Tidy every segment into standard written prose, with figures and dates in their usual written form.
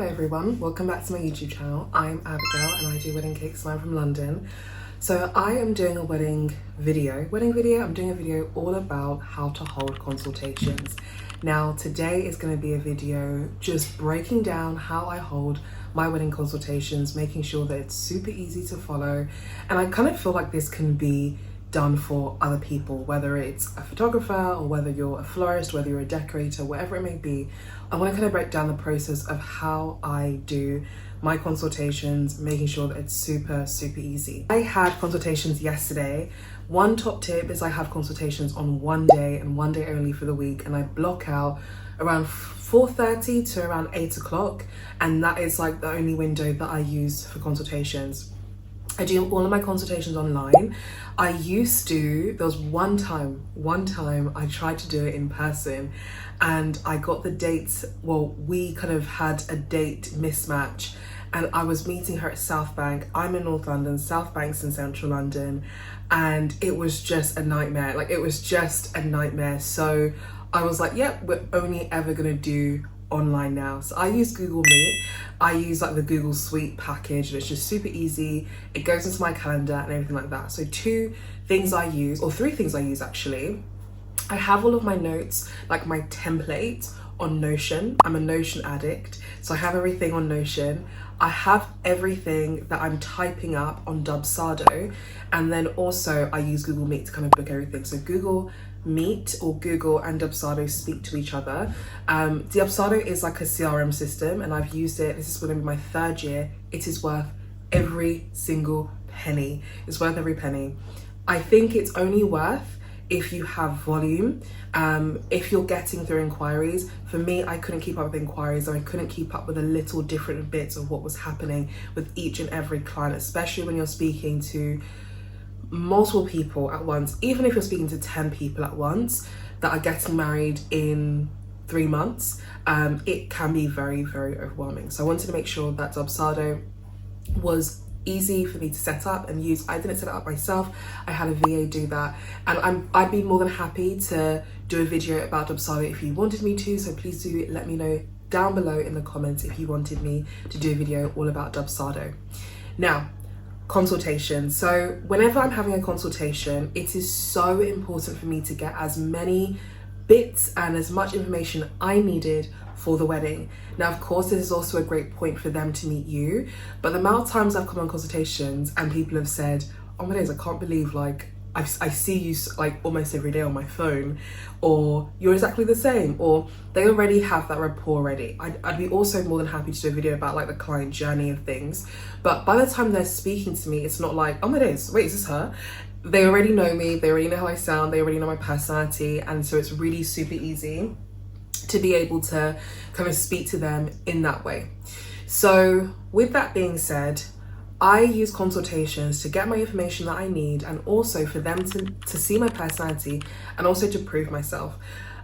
everyone, welcome back to my YouTube channel. I'm Abigail and I do wedding cakes and I'm from London. So I am doing a wedding video. I'm doing a video all about how to hold consultations. Now today is going to be a video just breaking down how I hold my wedding consultations, making sure that it's super easy to follow. And I kind of feel like this can be done for other people, whether it's a photographer or whether you're a florist, whether you're a decorator, whatever it may be. I want to kind of break down the process of how I do my consultations, making sure that it's super easy. I had consultations yesterday. One top tip is I have consultations on one day and one day only for the week, and I block out around 4:30 to around 8 o'clock, and that is like the only window that I use for consultations. I do all of my consultations online. I used to, there was one time I tried to do it in person and I got the dates, well, we kind of had a date mismatch and I was meeting her at South Bank. I'm in North London, South Bank's in Central London, and it was just a nightmare. So I was like, yep, we're only ever gonna do online now. So I use Google Meet. I use like the Google Suite package and it's just super easy. It goes into my calendar and everything like that. So three things I use actually. I have all of my notes, like my template on Notion. I'm a Notion addict, so I have everything on Notion. I have everything that I'm typing up on Dubsado, and then also I use Google Meet to kind of book everything. So Google Meet or Google and Dubsado speak to each other. Dubsado is like a CRM system and I've used it. This is going to be my third year. It is worth every single penny. It's worth every penny. I think it's only worth if you have volume, if you're getting through inquiries. For me, I couldn't keep up with inquiries, and I couldn't keep up with the little different bits of what was happening with each and every client, especially when you're speaking to multiple people at once. Even if you're speaking to 10 people at once that are getting married in 3 months, it can be very overwhelming. So I wanted to make sure that Dubsado was easy for me to set up and use. I didn't set it up myself. I had a VA do that, and I'd be more than happy to do a video about Dubsado if you wanted me to. So please do let me know down below in the comments if you wanted me to do a video all about Dubsado. Now, consultation. So whenever I'm having a consultation, it is so important for me to get as many bits and as much information I needed for the wedding. Now, of course, this is also a great point for them to meet you, but the amount of times I've come on consultations and people have said, oh my days, I can't believe like I see you like almost every day on my phone, or you're exactly the same, or they already have that rapport already. I'd be also more than happy to do a video about like the client journey of things, but by the time they're speaking to me, it's not like, oh my days, wait, is this her? They already know me, they already know how I sound, they already know my personality, and so it's really super easy to be able to kind of speak to them in that way. So with that being said, I use consultations to get my information that I need, and also for them to see my personality and also to prove myself.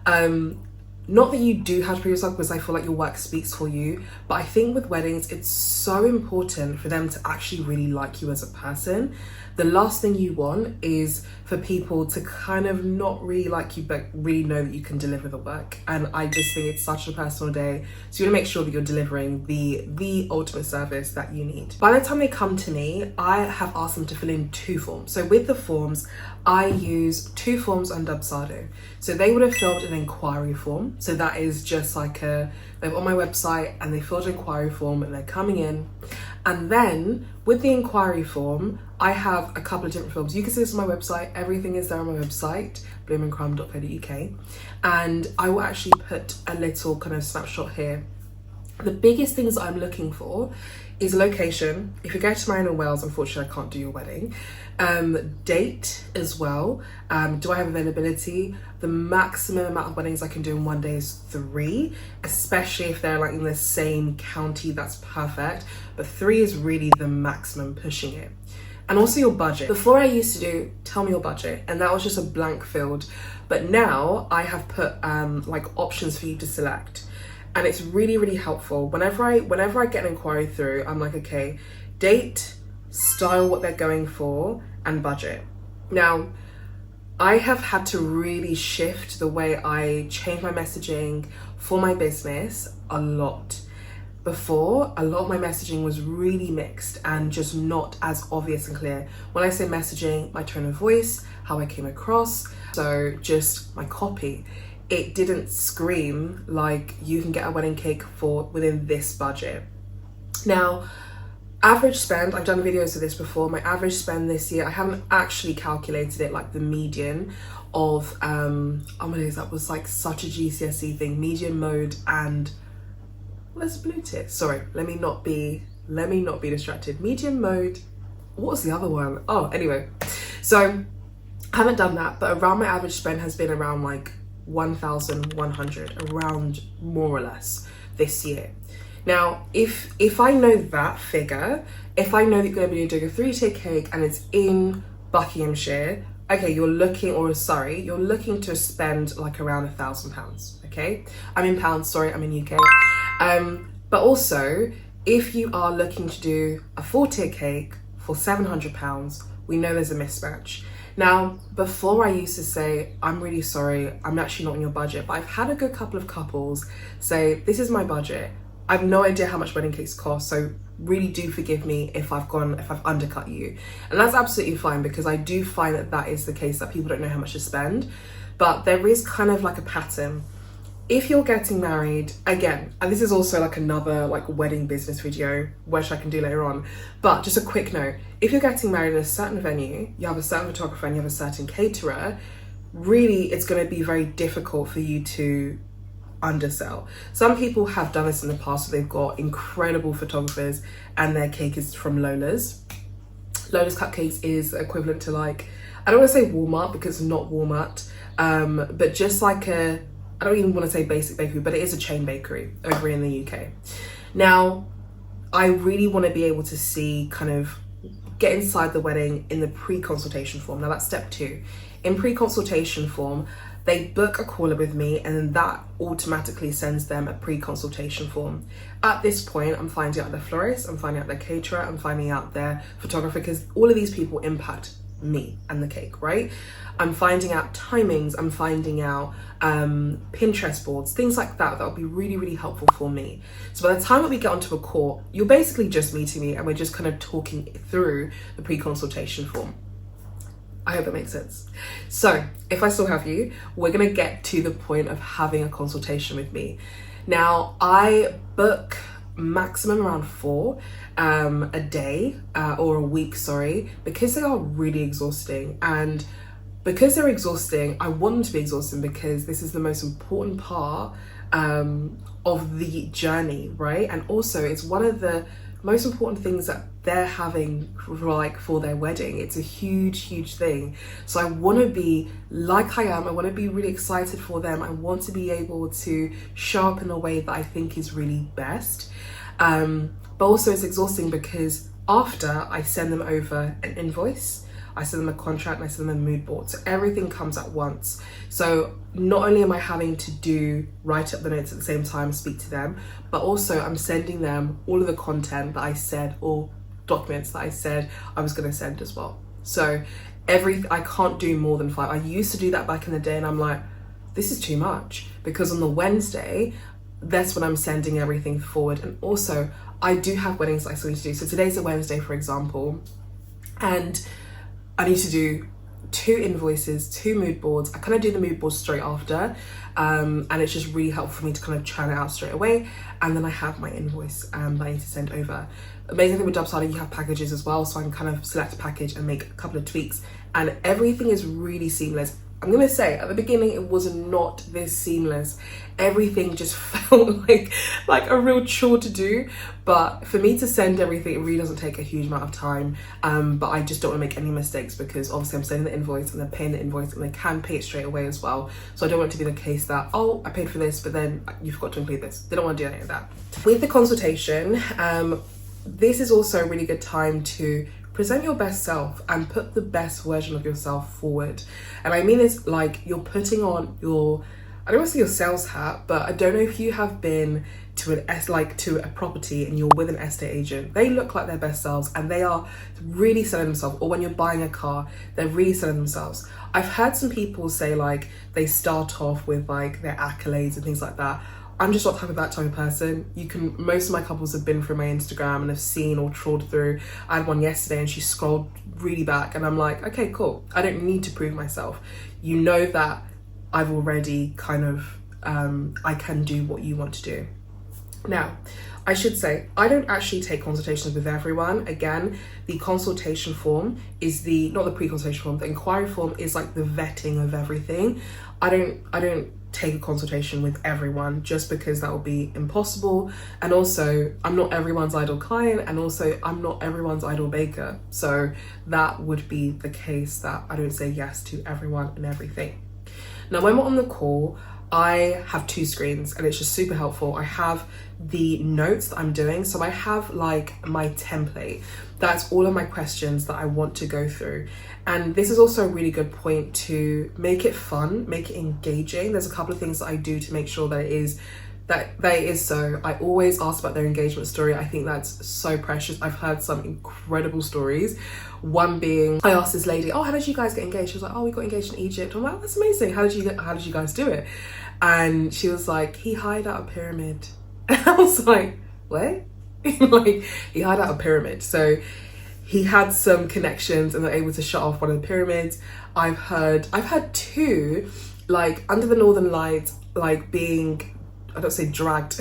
Not that you do have to prove yourself, because I feel like your work speaks for you, but I think with weddings, it's so important for them to actually really like you as a person. The last thing you want is for people to kind of not really like you, but really know that you can deliver the work. And I just think it's such a personal day. So you want to make sure that you're delivering the ultimate service that you need. By the time they come to me, I have asked them to fill in 2 forms. So with the forms, I use 2 forms on Dubsado. So they would have filled an inquiry form. So that is just like they're on my website and they filled an inquiry form and they're coming in. And then with the inquiry form, I have a couple of different forms. You can see this on my website. Everything is there on my website, bloomandcrumb.co.uk. And I will actually put a little kind of snapshot here. The biggest things I'm looking for is location. If you're going to marry in Wales, unfortunately, I can't do your wedding. Date as well. Do I have availability? The maximum amount of weddings I can do in one day is 3, especially if they're like in the same county, that's perfect. But 3 is really the maximum, pushing it. And also your budget. Before I used to do, tell me your budget, and that was just a blank field. But now I have put like options for you to select. And it's really helpful. Whenever I get an inquiry through, I'm like, okay, date, style, what they're going for, and budget. Now, I have had to really shift the way I change my messaging for my business a lot. before, a lot of my messaging was really mixed and just not as obvious and clear. When I say messaging, my tone of voice, how I came across, so just my copy, it didn't scream like you can get a wedding cake for within this budget. Now, average spend, I've done videos of this before, my average spend this year, I haven't actually calculated it, like the median of, oh my days, that was like such a GCSE thing, median, mode, and where's blue tip? Sorry, let me not be distracted. Median, mode, what was the other one? Oh, anyway, so I haven't done that, but around my average spend has been around like 1,100, around more or less this year. Now, if I know that figure, if I know that you're going to be doing a 3-tier cake and it's in Buckinghamshire, okay, you're looking to spend like around £1,000, okay? I'm in pounds, sorry, I'm in UK. But also, if you are looking to do a 4-tier cake for £700, we know there's a mismatch. Now, before I used to say, I'm really sorry, I'm actually not in your budget, but I've had a good couple of couples say, this is my budget. I have no idea how much wedding cakes cost, so really do forgive me if I've undercut you. And that's absolutely fine, because I do find that that is the case, that people don't know how much to spend. But there is kind of like a pattern. If you're getting married, again, and this is also like another like wedding business video, which I can do later on, but just a quick note, if you're getting married in a certain venue, you have a certain photographer and you have a certain caterer, really it's going to be very difficult for you to undersell. Some people have done this in the past, so they've got incredible photographers and their cake is from Lola's. Lola's Cupcakes is equivalent to like, I don't want to say Walmart because it's not Walmart, but just like I don't even want to say basic bakery, but it is a chain bakery over in the UK. Now, I really want to be able to see, kind of get inside the wedding in the pre-consultation form. Now that's step 2. In pre-consultation form, they book a caller with me and then that automatically sends them a pre-consultation form. At this point, I'm finding out their florist, I'm finding out their caterer, I'm finding out their photographer, because all of these people impact me and the cake, right? I'm finding out timings, I'm finding out Pinterest boards, things like that will be really, really helpful for me. So by the time that we get onto a call, you're basically just meeting me and we're just kind of talking through the pre-consultation form. I hope that makes sense. So if I still have you, we're gonna get to the point of having a consultation with me. Now, I book maximum around 4 a day or a week, sorry, because they are really exhausting. And because they're exhausting, I want them to be exhausting because this is the most important part of the journey, right? And also it's one of the most important things that they're having for their wedding. It's a huge, huge thing. So I want to be like I am. I want to be really excited for them. I want to be able to show up in a way that I think is really best. But also it's exhausting because after I send them over an invoice, I send them a contract, and I send them a mood board. So everything comes at once. So not only am I having to write up the notes at the same time, speak to them, but also I'm sending them all of the content that I said, or documents that I said I was going to send as well. So I can't do more than 5. I used to do that back in the day and I'm like, this is too much, because on the Wednesday, that's when I'm sending everything forward. And also I do have weddings that I still need to do. So today's a Wednesday, for example, and I need to do 2 invoices, 2 mood boards. I kind of do the mood boards straight after, and it's just really helpful for me to kind of churn it out straight away. And then I have my invoice that I need to send over. Amazing thing with Dubsada, you have packages as well, so I can kind of select a package and make a couple of tweaks, and everything is really seamless. I'm gonna say at the beginning it was not this seamless. Everything just felt like a real chore to do, but for me to send everything, it really doesn't take a huge amount of time. But I just don't want to make any mistakes, because obviously I'm sending the invoice and they're paying the invoice and they can pay it straight away as well. So I don't want it to be the case that, oh, I paid for this, but then you forgot to include this. They don't want to do any of that. With the consultation, this is also a really good time to present your best self and put the best version of yourself forward. And I mean this like you're putting on your, I don't want to say your sales hat, but I don't know if you have been to a property and you're with an estate agent. They look like their best selves and they are really selling themselves. Or when you're buying a car, they're really selling themselves. I've heard some people say like they start off with like their accolades and things like that. I'm just not that type of person. Most of my couples have been through my Instagram and have seen or trawled through. I had one yesterday and she scrolled really back and I'm like, okay, cool. I don't need to prove myself. You know that I've already kind of, I can do what you want to do. Now, I should say, I don't actually take consultations with everyone. Again, the consultation form is not the pre-consultation form, the inquiry form is like the vetting of everything. I don't take a consultation with everyone just because that would be impossible. And also, I'm not everyone's ideal client, and also I'm not everyone's ideal baker. So that would be the case that I don't say yes to everyone and everything. Now, when we're on the call, I have 2 screens and it's just super helpful. I have the notes that I'm doing. So I have like my template. That's all of my questions that I want to go through. And this is also a really good point to make it fun, make it engaging. There's a couple of things that I do to make sure that it is so. I always ask about their engagement story. I think that's so precious. I've heard some incredible stories. One being, I asked this lady, oh, how did you guys get engaged? She was like, oh, we got engaged in Egypt. I'm like, that's amazing. How did you guys do it? And she was like, he hired out a pyramid. And I was like, what? Like, he hired out a pyramid. So he had some connections and they're able to shut off one of the pyramids. I've had 2, like under the Northern Lights, like being, I don't say dragged,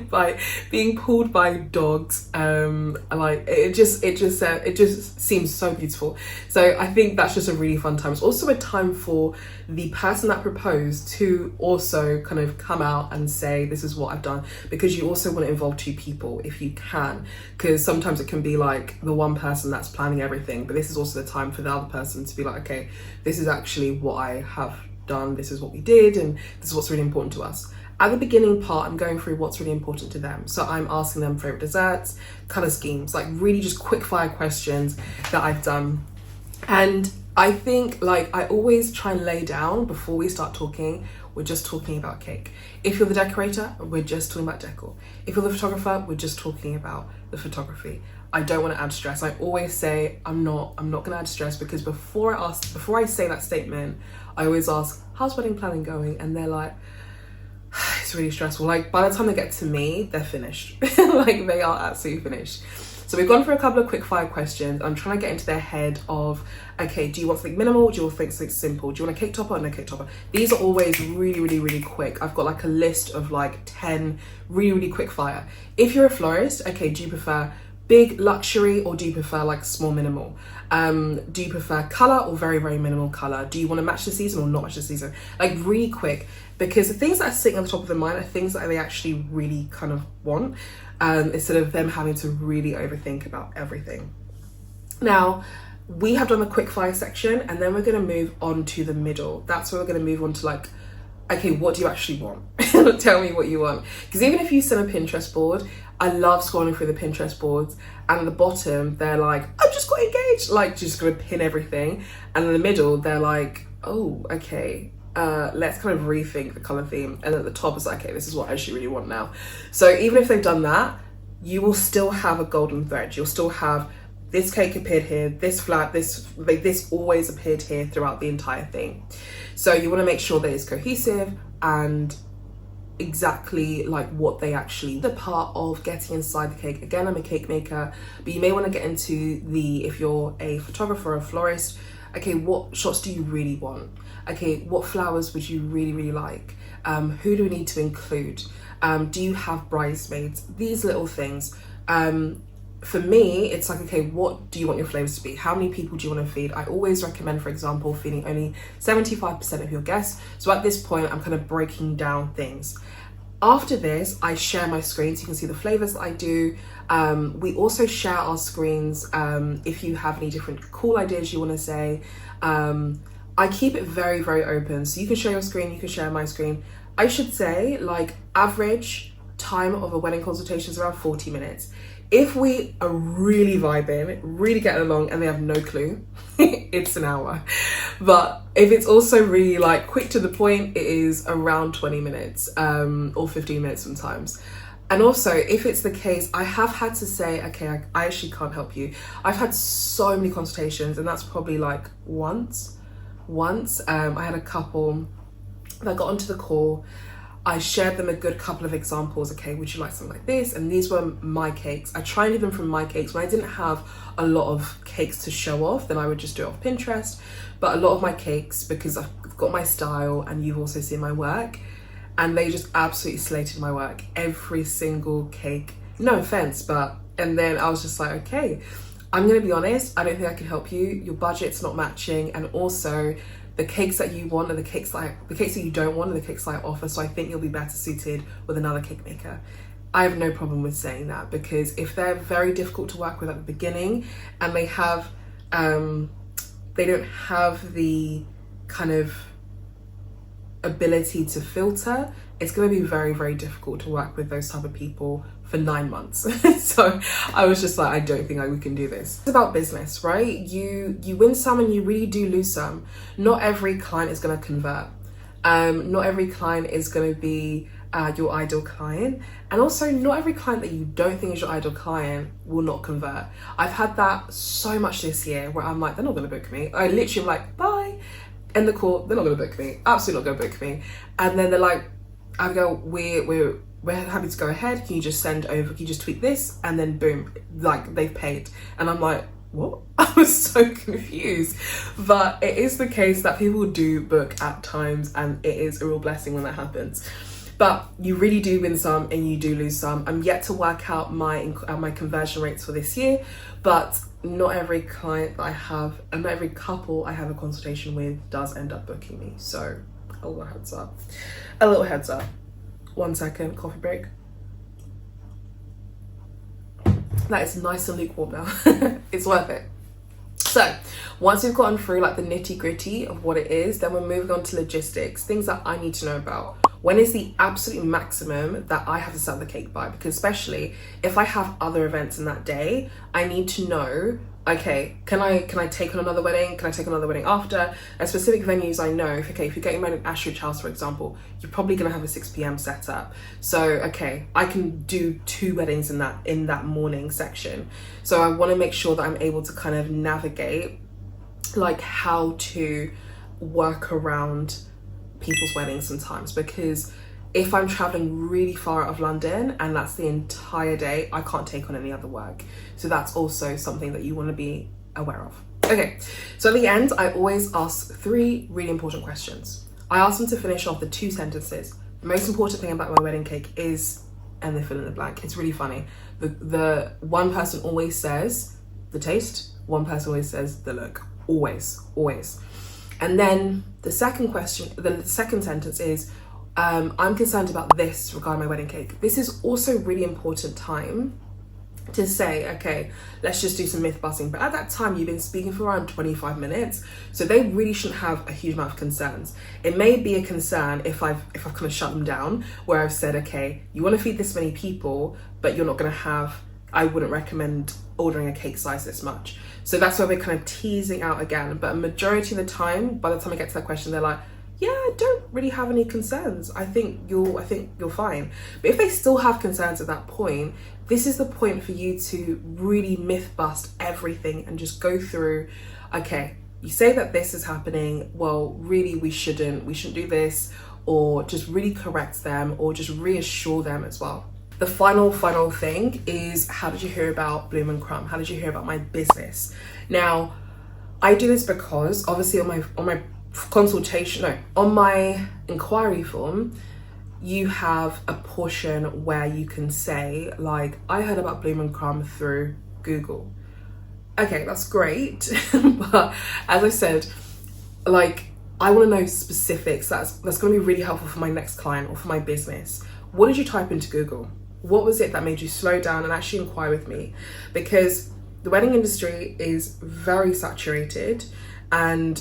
by being pulled by dogs. Like it just seems so beautiful. So I think that's just a really fun time. It's also a time for the person that proposed to also kind of come out and say, this is what I've done, because you also want to involve 2 people if you can, because sometimes it can be like the one person that's planning everything, but this is also the time for the other person to be like, okay, this is actually what I have done, this is what we did, and this is what's really important to us. At the beginning part, I'm going through what's really important to them. So I'm asking them favorite desserts, color schemes, like really just quick fire questions that I've done. And I think, like, I always try and lay down before we start talking, we're just talking about cake. If you're the decorator, we're just talking about decor. If you're the photographer, we're just talking about the photography. I don't want to add stress. I always say I'm not gonna add stress, because before I say that statement, I always ask, how's wedding planning going? And they're like, it's really stressful. Like by the time they get to me, they're finished. Like they are absolutely finished. So we've gone through a couple of quick fire questions. I'm trying to get into their head of, okay, do you want something minimal? Do you want something simple? Do you want a cake topper or no cake topper? These are always really, really, really quick. I've got like a list of like 10 really, really quick fire. If you're a florist, okay, do you prefer big luxury or do you prefer like small minimal? Do you prefer color or very, very minimal color? Do you want to match the season or not match the season? Like really quick, because the things that are sitting on the top of their mind are things that they actually really kind of want, instead of them having to really overthink about everything. Now, we have done the quick fire section and then we're going to move on to the middle. That's where we're going to move on to like, okay, what do you actually want? Tell me what you want. Because even if you send a Pinterest board, I love scrolling through the Pinterest boards, and at the bottom they're like, I've just got engaged, like just gonna pin everything. And in the middle they're like, oh, okay, let's kind of rethink the color theme. And at the top it's like, okay, this is what I actually really want now. So even if they've done that, you will still have a golden thread. You'll still have this cake appeared here, this flat, this always appeared here throughout the entire thing. So you want to make sure that it's cohesive and exactly like what they actually, the part of getting inside the cake. Again, I'm a cake maker, but you may want to get into if you're a photographer or a florist, okay, what shots do you really want? Okay, what flowers would you really, really like? Who do we need to include? Do you have bridesmaids? These little things. For me, it's like, okay, what do you want your flavors to be? How many people do you want to feed? I always recommend, for example, feeding only 75% of your guests. So at this point, I'm kind of breaking down things. After this, I share my screen so you can see the flavors that I do. We also share our screens if you have any different cool ideas you want to say. I keep it very, very open. So you can share your screen, you can share my screen. I should say, like, average time of a wedding consultation is around 40 minutes. If we are really vibing, really getting along and they have no clue, it's an hour. But if it's also really like quick to the point, it is around 20 minutes or 15 minutes sometimes. And also, if it's the case, I have had to say, okay, I actually can't help you. I've had so many consultations, and that's probably like once. I had a couple that got onto the call. I shared them a good couple of examples. Okay, would you like something like this? And these were my cakes. I try and leave them from my cakes. When I didn't have a lot of cakes to show off, then I would just do it off Pinterest. But a lot of my cakes, because I've got my style and you've also seen my work, and they just absolutely slated my work. Every single cake, no offense, but, and then I was just like, okay, I'm gonna be honest, I don't think I can help you. Your budget's not matching, and also the cakes that you want are the cakes that you don't want are the cakes that I offer. So I think you'll be better suited with another cake maker. I have no problem with saying that, because if they're very difficult to work with at the beginning and they have, they don't have the kind of ability to filter, it's going to be very, very difficult to work with those type of people for 9 months. So I was just like, I don't think we can do this. It's about business, right? You win some and you really do lose some. Not every client is going to convert. Not every client is going to be your ideal client, and also not every client that you don't think is your ideal client will not convert. I've had that so much this year where I'm like, they're not going to book me. I literally am like, bye, end the call, they're not going to book me, absolutely not going to book me. And then they're like, I go, we're happy to go ahead, can you just send over, can you just tweak this? And then boom, like they've paid. And I'm like, what? I was so confused. But it is the case that people do book at times, and it is a real blessing when that happens. But you really do win some and you do lose some. I'm yet to work out my conversion rates for this year, but not every client that I have, and not every couple I have a consultation with does end up booking me. So a little heads up. A little heads up. 1 second, coffee break. That is nice and lukewarm now. It's worth it. So once we've gotten through like the nitty gritty of what it is, then we're moving on to logistics, things that I need to know about. When is the absolute maximum that I have to sell the cake by? Because especially if I have other events in that day, I need to know, okay, can I take on another wedding? Can I take on another wedding after? At specific venues, I know, if you're getting married at Ashridge House, for example, you're probably gonna have a 6 p.m. setup. So, okay, I can do 2 weddings in that morning section. So I wanna make sure that I'm able to kind of navigate like how to work around people's weddings sometimes, because if I'm traveling really far out of London and that's the entire day, I can't take on any other work. So that's also something that you want to be aware of. Okay, so at the end, I always ask 3 really important questions. I ask them to finish off the 2 sentences. The most important thing about my wedding cake is, and they fill in the blank. It's really funny. The one person always says the taste, one person always says the look. Always. And then the second sentence is, I'm concerned about this regarding my wedding cake. This is also really important time to say, okay, let's just do some myth busting. But at that time, you've been speaking for around 25 minutes. So they really shouldn't have a huge amount of concerns. It may be a concern if I've kind of shut them down, where I've said, okay, you want to feed this many people, but you're not going to have, I wouldn't recommend ordering a cake size this much. So that's where we're kind of teasing out again. But a majority of the time, by the time I get to that question, they're like, yeah, I don't really have any concerns. I think you're fine. But if they still have concerns at that point, this is the point for you to really myth bust everything and just go through, okay, you say that this is happening, well, really we shouldn't do this, or just really correct them, or just reassure them as well. The final thing is, how did you hear about Bloom and Crumb? How did you hear about my business? Now, I do this because obviously on my consultation, on my inquiry form, you have a portion where you can say, like, I heard about Bloom and Crumb through Google. Okay, that's great. But as I said, like, I want to know specifics. That's going to be really helpful for my next client or for my business. What did you type into Google? What was it that made you slow down and actually inquire with me? Because the wedding industry is very saturated, and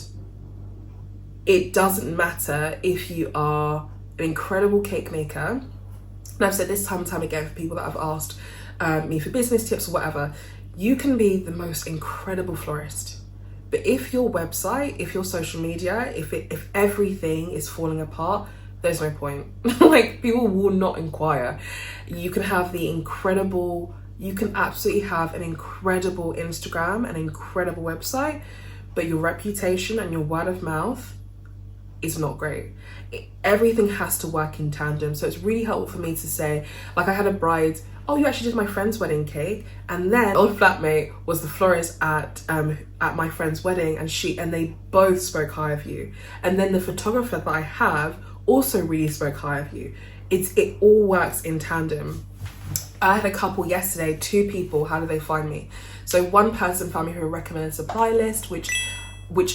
it doesn't matter if you are an incredible cake maker. And I've said this time and time again for people that have asked me for business tips or whatever, you can be the most incredible florist. But if your website, if your social media, if everything is falling apart, there's no point. Like, people will not inquire. You can absolutely have an incredible Instagram, an incredible website, but your reputation and your word of mouth is not great. Everything has to work in tandem. So it's really helpful for me to say, like, I had a bride, oh, you actually did my friend's wedding cake, and then old flatmate was the florist at my friend's wedding, and they both spoke high of you. And then the photographer that I have also really spoke high of you. It all works in tandem. I had a couple yesterday, 2 people. How did they find me? So one person found me through a recommended supply list, which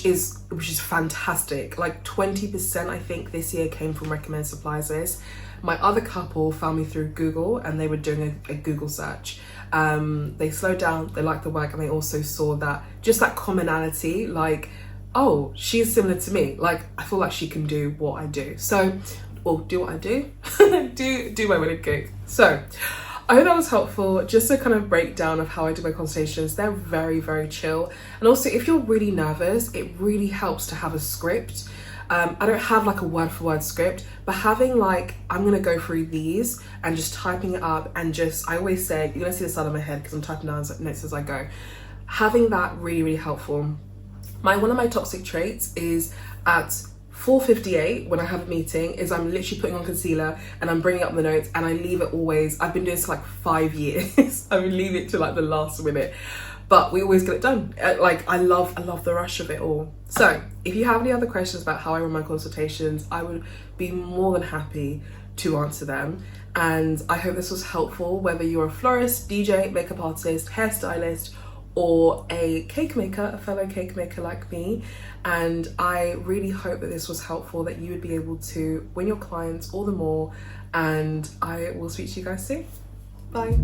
is fantastic. Like 20% I think this year came from recommended supplies list. My other couple found me through Google, and they were doing a Google search. They slowed down, they liked the work, and they also saw that just that commonality, like, oh, she's similar to me. Like, I feel like she can do what I do. So, well, do what I do, do my wedding cake. So I hope that was helpful, just a kind of breakdown of how I do my consultations. They're very, very chill. And also, if you're really nervous, it really helps to have a script. I don't have like a word for word script, but having like, I'm gonna go through these and just typing it up, and just, I always say, you're gonna see the side of my head because I'm typing down notes as I go. Having that really, really helpful. One of my toxic traits is at 4:58 when I have a meeting is I'm literally putting on concealer and I'm bringing up the notes, and I leave it always. I've been doing this for like 5 years. I would leave it to like the last minute, but we always get it done. Like, I love the rush of it all. So if you have any other questions about how I run my consultations, I would be more than happy to answer them. And I hope this was helpful, whether you're a florist, DJ, makeup artist, hairstylist, or a cake maker, a fellow cake maker like me. And I really hope that this was helpful, that you would be able to win your clients all the more. And I will speak to you guys soon. Bye.